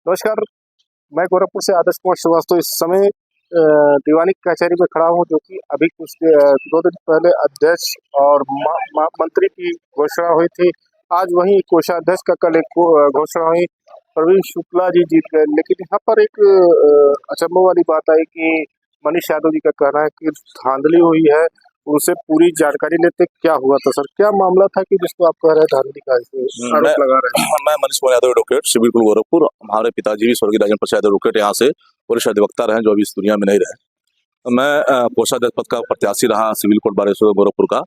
नमस्कार। मैं गोरखपुर से आदर्श कुमार श्रीवास्तव इस समय दीवानी कचहरी में खड़ा हूँ, जो कि अभी कुछ 2 दिन पहले अध्यक्ष और मंत्री की घोषणा हुई थी। आज वहीं कोषाध्यक्ष का कल एक घोषणा हुई, प्रवीण शुक्ला जी जीत गए। लेकिन यहाँ पर एक अचंभव वाली बात आई कि मनीष यादव जी का कहना है कि धांधली हुई है। उनसे पूरी जानकारी लेते क्या हुआ था सर, क्या मामला था कि जिसको आप कह रहे हैं धांधली का आरोप लगा रहे हैं? मैं Manish Kumar Yadav advocate, civil court Gorakhpur. हमारे पिताजी भी स्वर्गीय राजेंद्र प्रसाद एडवोकेट यहाँ से वरिष्ठ अधिवक्ता रहे, जो अभी इस दुनिया में नहीं रहे। मैं कोषाध्यक्ष पद का प्रत्याशी रहा सिविल कोर्ट बार गोरखपुर का।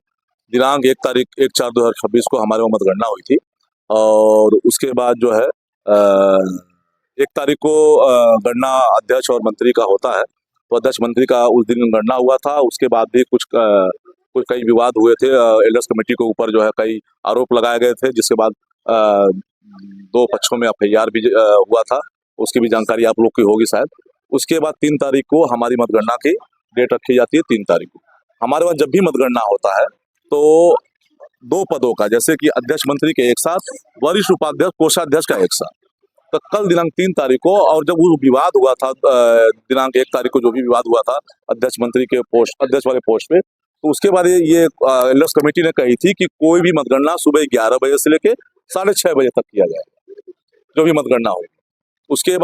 दिनांक 1/4/2026 को हमारे वहाँ मतगणना हुई थी, और उसके बाद जो है 1 तारीख को गणना अध्यक्ष और मंत्री का होता है। तो अध्यक्ष मंत्री का उस दिन गणना हुआ था। उसके बाद भी कुछ कई विवाद हुए थे। एल्डर्स कमेटी के ऊपर जो है कई आरोप लगाए गए थे, जिसके बाद 2 पक्षों में FIR भी हुआ था। उसकी भी जानकारी आप लोग की होगी शायद। उसके बाद 3 तारीख को हमारी मतगणना की डेट रखी जाती है। 3 तारीख को हमारे वहाँ जब भी मतगणना होता है तो 2 पदों का, जैसे कि अध्यक्ष मंत्री के एक साथ, वरिष्ठ उपाध्यक्ष कोषाध्यक्ष का एक साथ। तो कल दिनांक 3 तारीख को, और जब वो विवाद हुआ था दिनांक 1 तारीख को जो भी विवाद हुआ था अध्यक्ष मंत्री के पोस्ट, अध्यक्ष वाले पोस्ट पे, तो उसके बाद ये एल्डर्स कमेटी ने कही थी कि कोई भी मतगणना सुबह 11 बजे से लेके 6:30 बजे तक किया जाए, जो भी मतगणना होगी। उसके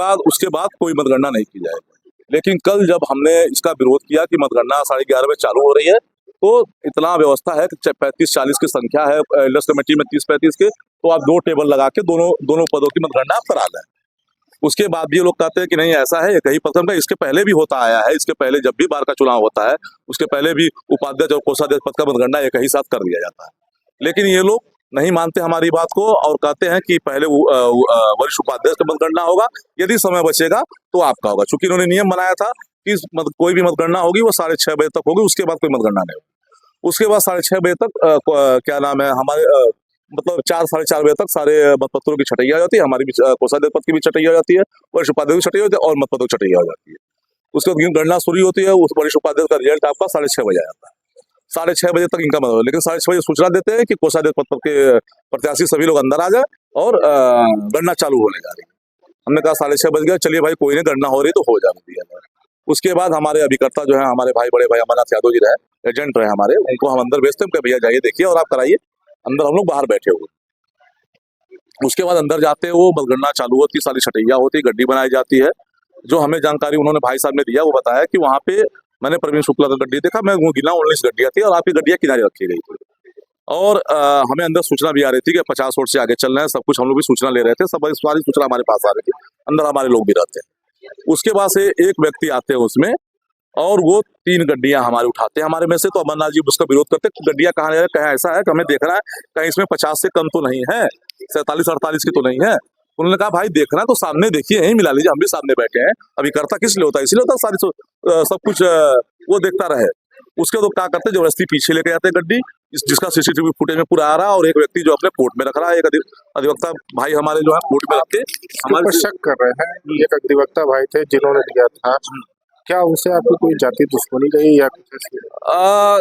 बाद कोई मतगणना नहीं की जाएगी। लेकिन कल जब हमने इसका विरोध किया कि मतगणना 11:30 बजे चालू हो रही है, तो इतना व्यवस्था है कि 35-40 की संख्या है एल्डर्स कमेटी में, 30-35 के, तो आप 2 टेबल लगा के दोनों पदों की मतगणना आप करा लें। उसके बाद भी ये लोग कहते हैं कि नहीं, ऐसा है, एक ही पद का, इसके पहले भी होता आया है। इसके पहले जब भी बार का चुनाव होता है, उसके पहले भी उपाध्यक्ष और कोषाध्यक्ष पद का मतगणना एक ही साथ कर दिया जाता है। लेकिन ये लोग नहीं मानते हमारी बात को, और कहते हैं कि पहले वरिष्ठ उपाध्यक्ष का मतगणना होगा, यदि समय बचेगा तो आपका होगा। चूंकि इन्होंने नियम बनाया था कि कोई भी मतगणना होगी वो 6:30 बजे तक होगी, उसके बाद कोई मतगणना नहीं होगी। उसके बाद 6:30 बजे तक क्या नाम है, हमारे मतलब 4-4:30 बजे तक सारे मतपत्रों की छटैया हो जाती है। हमारी भी कोषाध्यक्ष पद की भी छटैया हो जाती है, वरिष्ठ उपाध्यक्ष की छटैया हो जाती है, और मतपत्रों की छटैया हो जाती है। उसके बाद गणना शुरू होती है। उस वरिष्ठ उपाध्यक्ष का रिजल्ट आपका 6:30 बजे आ जाता है। 6:30 बजे तक इनका मतलब, लेकिन 6:30 बजे सूचना देते हैं कि कोषाध्यक्ष पद के प्रत्याशी सभी लोग अंदर आ जाए और गणना चालू होने जा रही है। हमने कहा 6:30 बज गया, चलिए भाई कोई नहीं, गणना हो रही तो हो जाने दिया जाए। उसके बाद हमारे अभिकर्ता जो है, हमारे बड़े भाई अमरनाथ यादव जी रहे, एजेंट रहे हमारे, उनको हम अंदर भेजते हैं, भैया जाइए देखिए और आप कराइए। अंदर हम लोग बाहर बैठे हुए। उसके बाद अंदर जाते हैं, वो मतगणना चालू होती, सारी छटैया होती, गड्डी बनाई जाती है। जो हमें जानकारी उन्होंने भाई साहब ने दिया, वो बताया कि वहाँ पे मैंने प्रवीण शुक्ला का गड्डी देखा, मैं वो गिना 19 गड्डियाँ थी, और आपकी गड्डियाँ किनारे रखी गई थी। और हमें अंदर सूचना भी आ रही थी कि 50 वोट से आगे चल रहे हैं, सब कुछ हम लोग भी सूचना ले रहे थे, सब सारी सूचना हमारे पास आ रही थी, अंदर हमारे लोग भी रहते हैं। उसके बाद से एक व्यक्ति आते हैं उसमें, और वो 3 गड्डियां हमारे उठाते हैं हमारे में से। तो अमरनाथ जी उसका विरोध करते हैं, गड्डियां कहाँ है, कहीं ऐसा है कि हमें देखना है, कहीं इसमें 50 से कम तो नहीं है, 47-48 की तो नहीं है। उन्होंने कहा भाई देखना तो सामने देखिए, यहीं मिला लीजिए, हम भी सामने बैठे हैं। अभिकर्ता किस लिए होता है, इसलिए होता है सारी सब कुछ वो देखता रहे। उसके तो क्या करते, जबरदस्ती पीछे लेके जाते हैं गड्डी, जिसका CCTV फुटेज में पूरा आ रहा है, और एक व्यक्ति जो अपने कोर्ट में रख रहा है, एक अधिवक्ता भाई हमारे जो है कोर्ट में रख के हमारे शक कर रहे हैं। एक अधिवक्ता भाई थे जिन्होंने दिया था, क्या उनसे आपको कोई जाति दुश्मनी रही या कुछ ऐसी?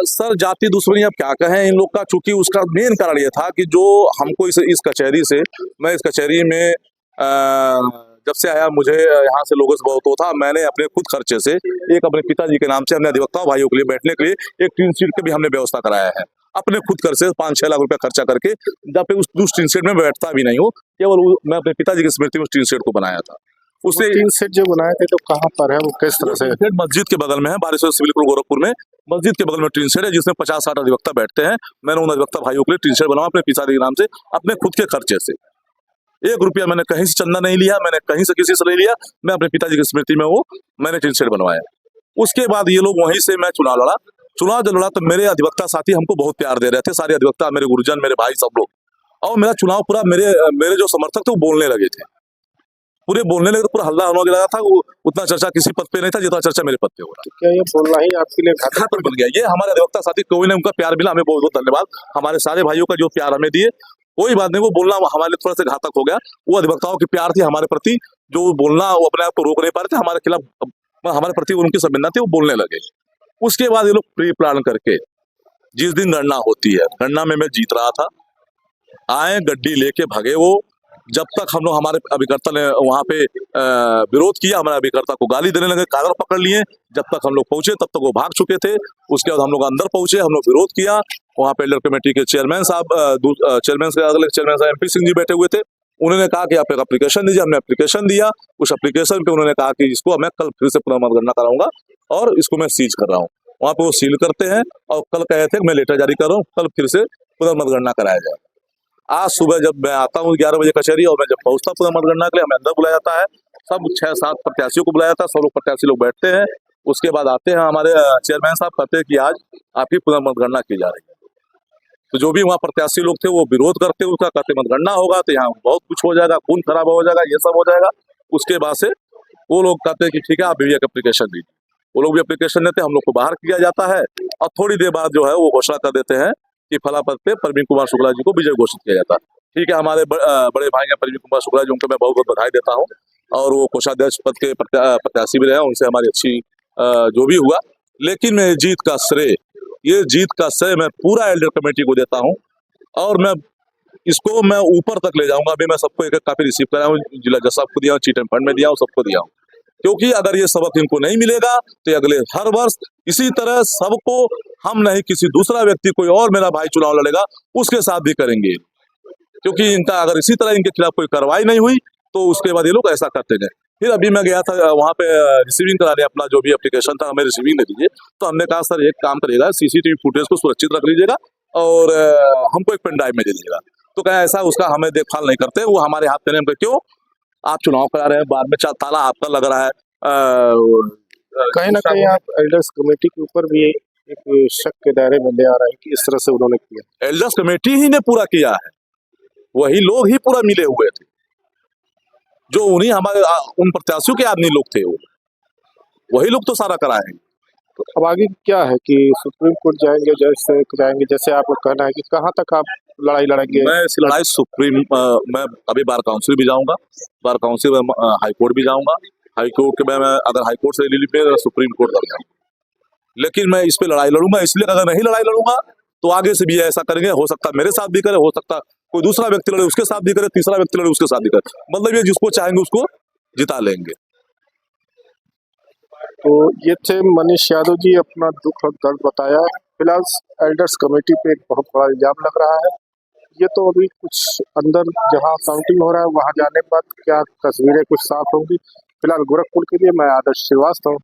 सर जाति दुश्मनी अब क्या कहें इन लोग का, चूंकि उसका मेन कारण ये था कि जो हमको इस कचहरी से, मैं इस कचहरी में जब से आया, मुझे यहाँ से लोगों से बहुत था। मैंने अपने खुद खर्चे से, एक अपने पिताजी के नाम से, हमने अधिवक्ता भाइयों के लिए बैठने के लिए एक टीन शीट की भी हमने व्यवस्था कराया है, अपने खुद खर्च से 5-6 लाख रुपया खर्चा करके, जब पे उस टीन शीट में बैठता भी नहीं हूँ, केवल मैं अपने पिताजी की स्मृति में उस टीन शीट को बनाया था। उससे 3 सेट जो बनाए थे तो कहाँ पर है वो, किस तरह से? मस्जिद के बगल में है, बारिश सिविल कोर्ट गोरखपुर में मस्जिद के बगल में टीन शेड है, जिसमें 50-60 अधिवक्ता बैठते हैं। मैंने उन अधिवक्ता भाइयों के लिए टीन शेड बनवाया अपने पिताजी के नाम से, अपने खुद के खर्चे से। 1 रुपया मैंने कहीं से चंदा नहीं लिया, मैंने कहीं से किसी से नहीं लिया, मैं अपने पिताजी की स्मृति में वो मैंने टीन शेड बनवाया। उसके बाद ये लोग, वहीं से मैं चुनाव जब लड़ा, तो मेरे अधिवक्ता साथी हमको बहुत प्यार दे रहे थे, सारे अधिवक्ता, मेरे गुरुजन, मेरे भाई, सब लोग। और मेरा चुनाव पूरा, मेरे जो समर्थक थे वो बोलने लगे थे, पूरे बोलने लगे, पूरा हल्ला होने लगा था। वो उतना चर्चा किसी पद पे नहीं था जितना चर्चा मेरे पद पे हो रहा। तो क्या ये बोलना ही आपके लिए घातक बन गया? ये हमारे अधिवक्ता साथी, कोई ने उनका प्यार मिला, हमें बहुत बहुत धन्यवाद। हमारे सारे भाइयों का जो प्यार हमें दिए, कोई बात नहीं, वो बोलना हमारे लिए थोड़ा सा घातक हो गया। वो अधिवक्ताओं की प्यार थी हमारे प्रति, जो बोलना वो अपने आप को रोक नहीं पा रहे थे, हमारे खिलाफ, हमारे प्रति उनकी संवेदना थी, वो बोलने लगे। उसके बाद ये लोग प्री प्लान करके, जिस दिन गणना होती है, गणना में मैं जीत रहा था, आए गड्डी लेके भगे वो, जब तक हम लोग हमारे अभिकर्ता ने वहाँ पे विरोध किया, हमारे अभिकर्ता को गाली देने लगे, कागज पकड़ लिए, जब तक हम लोग पहुंचे तब तक वो भाग चुके थे। उसके बाद हम लोग अंदर पहुंचे, हम लोग विरोध किया। वहाँ पे एल्डर कमेटी के चेयरमैन साहब, चेयरमैन से अगले चेयरमैन साहब MP सिंह जी बैठे हुए थे। उन्होंने कहा कि आप एक एप्लीकेशन दीजिए, हमने एप्लीकेशन दिया। उस एप्लीकेशन पे उन्होंने कहा कि इसको मैं कल फिर से पुनर्मतगणना कराऊंगा और इसको मैं सीज कर रहा हूँ। वहाँ पे वो सील करते हैं और कल कहे थे कि मैं लेटर जारी कर रहा हूँ, कल फिर से पुनर्मतगणना कराया जाए। आज सुबह जब मैं आता हूँ 11 बजे कचहरी और मैं जब पहुंचता हूँ पुनर्मतगणना के लिए, हमें अंदर बुलाया जाता है। सब 6-7 प्रत्याशियों को बुलाया जाता है, सब लोग प्रत्याशी लोग बैठते हैं। उसके बाद आते हैं हमारे चेयरमैन साहब, कहते हैं कि आज आपकी पुनर्मतगणना की जा रही है। तो जो भी वहाँ प्रत्याशी लोग थे वो विरोध करते, उसका कहते मतगणना होगा तो यहाँ बहुत कुछ हो जाएगा, खून खराब हो जाएगा, ये सब हो जाएगा। उसके बाद से वो लोग कहते हैं कि ठीक है आप भी एक एप्लीकेशन दीजिए। वो लोग भी एप्लीकेशन देते हैं, हम लोग को बाहर किया जाता है और थोड़ी देर बाद जो है वो घोषणा कर देते हैं कि फला पद पे प्रवीण कुमार शुक्ला जी को विजय घोषित किया जाता है। ठीक है, हमारे बड़े भाई हैं प्रवीण कुमार शुक्ला जी, उनको मैं बहुत बहुत बधाई देता हूँ और वो कोषाध्यक्ष पद के प्रत्याशी भी रहे, उनसे हमारी अच्छी जो भी हुआ। लेकिन मैं ये जीत का श्रेय मैं पूरा एल्डर कमेटी को देता हूँ और मैं ऊपर तक ले जाऊंगा। अभी मैं सबको एक काफी रिसीव कराया हूँ, जिला जज साहब को दिया हूँ, चीट एंड फंड में दिया हूँ, सबको दिया हूँ। क्योंकि अगर ये सबक इनको नहीं मिलेगा तो अगले हर वर्ष इसी तरह सबको, हम नहीं किसी दूसरा व्यक्ति कोई और मेरा भाई चुनाव लड़ेगा उसके साथ भी करेंगे। क्योंकि इनका अगर इसी तरह इनके खिलाफ कोई कार्रवाई नहीं हुई तो उसके बाद ये लोग ऐसा करते गए। फिर अभी मैं गया था वहाँ पे रिसीविंग कराने, अपना जो भी एप्लीकेशन था हमें रिसीविंग दे दीजिए। तो हमने कहा सर एक काम करिएगा, CCTV फुटेज को सुरक्षित रख लीजिएगा और हमको एक पेन ड्राइव में दे दीजिएगा। तो कहा ऐसा उसका हमें देखभाल नहीं करते, वो हमारे हाथ में क्यों आप चुनाव करा रहे हैं, बाद में ताला आपका लग रहा है। कहीं ना कहीं आप एल्डर्स कमेटी के ऊपर भी एक शक के दायरे में ले आ रहा है कि इस तरह से उन्होंने किया। एल्डर्स कमेटी ही ने पूरा किया है, वही लोग ही पूरा मिले हुए थे, जो उन्हीं हमारे उन प्रत्याशियों के आदमी लोग थे, वही लोग तो सारा कराए हैं। तो अब आगे क्या है कि सुप्रीम कोर्ट जाएंगे, जैसे आपका कहना है कि कहाँ तक आप लड़ाई लड़ेंगे? मैं इस लड़ाई मैं अभी बार काउंसिल भी जाऊंगा, बार काउंसिल में हाई कोर्ट भी जाऊंगा। हाई कोर्ट के मैं अगर हाई कोर्ट से रिलीफ पे सुप्रीम कोर्ट तक जाऊंगा। लेकिन मैं इस पे लड़ाई लड़ूंगा, इसलिए अगर नहीं लड़ाई लड़ूंगा तो आगे से भी ऐसा करेंगे, हो सकता है मेरे साथ भी करे, हो सकता कोई दूसरा व्यक्ति लड़े उसके साथ भी करे, तीसरा व्यक्ति लड़े उसके साथ भी करे, मतलब ये जिसको चाहेंगे उसको जिता लेंगे। तो ये थे मनीष यादव जी, अपना दुख और दर्द बताया। फिलहाल एल्डर्स कमेटी पे एक बहुत बड़ा इल्जाम लग रहा है। ये तो अभी कुछ अंदर जहां काउंटिंग हो रहा है वहां जाने के बाद क्या तस्वीरें कुछ साफ होंगी। फिलहाल गोरखपुर के लिए मैं आदर्श श्रीवास्तव।